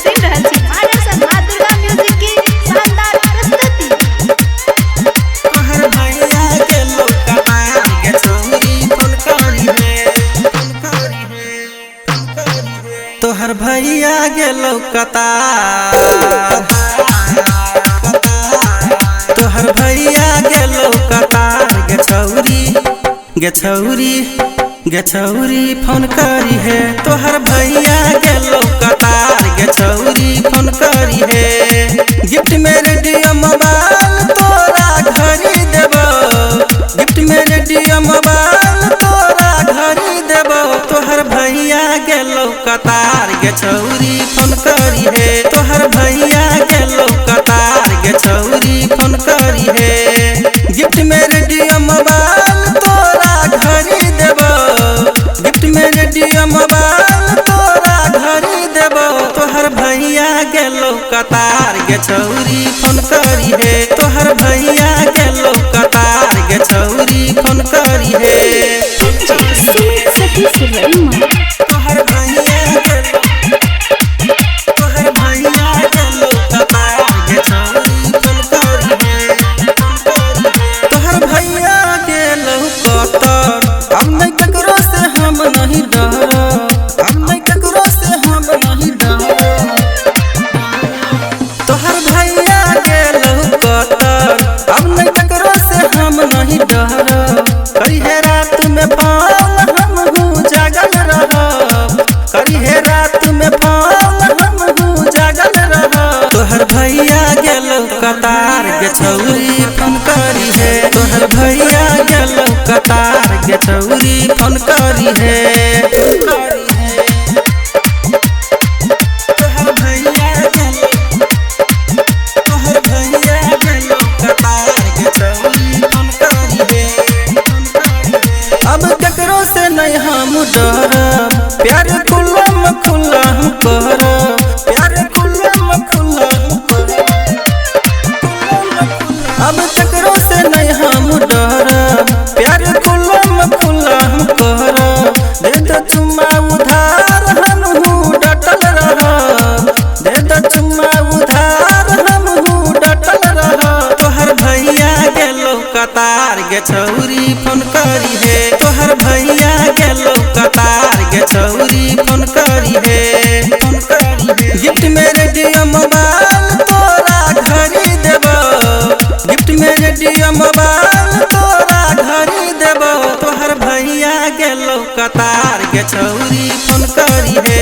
सुन रहल छी मानव सन मां दुर्गा म्यूजिक की शानदार प्रस्तुति। तोहर भैया के लोकतार के छौरी फुलकारी है। तोहर भैया के लोकतार, तोहर भैया के लोकतार गे छौरी फोन करी है। तोहर भैया के लोकतार गे छौरी फोन करी है। गिफ्ट में रेडियो मोबाइल तोरा घरी देबो, गिफ्ट में रेडियो मोबाइल तोरा घरी देबो। तोहर भैया के लोकतार गे छौरी फोन करी है। तोहर भैया के लोकतार गे छौरी फोन करी है। गिफ्ट में रेडियो मोबाइल तोरा घरी देबो, गिफ्ट में रेडियो मोबाइल तोरा घरी देबो। तोहर भैया के लोकतार गे छौरी फोन करी है। तोहर भैया के लोकतार गे छौरी फोन करी है। तोहर भैया के लोकतार गे छौरी फोन करी है। तोहर भैया के लोकतार अब नहीं ककरो से हम नहीं डरब, अब नहीं ककरो से हम नहीं डरब। तोहर भैया के लोकतार अब नहीं ककरो से हम नहीं डरब। करिहे रात में पाल हम हूँ जागल रहब, करिहे रात में पाल हम हूँ जागल रहब। तोहर भैया के लोकतार गे छौरी फोन करी है। तोहर भैया के लोकतार गे छौरी फोन करी है। तोहर भैया के लोकतार गे छौरी फोन करी है। अब ककरो से नहीं हम डरब, प्यार खुल्लम खुल्ला हम करब, प्यार खुल्लम खुल्ला हम करब। अब ककरो से नहीं हम डरब, प्यार खुल्लम खुल्ला हम करब। दे दो चुम्मा उधार हम हूँ डटल रहब, दे दो चुम्मा उधार हम हूँ डटल रहब। तोहर भैया के लोकतार गे छौरी फोन करी है। तोहर भैया के लोकतार गे छौरी फोन करी है। गिफ्ट में रेडियो मोबाइल तोरा घरी देबो, गिफ्ट में रेडियो मोबाइल तोरा घरी देबो। तोहर भैया के लोकतार गे छौरी फोन करी है।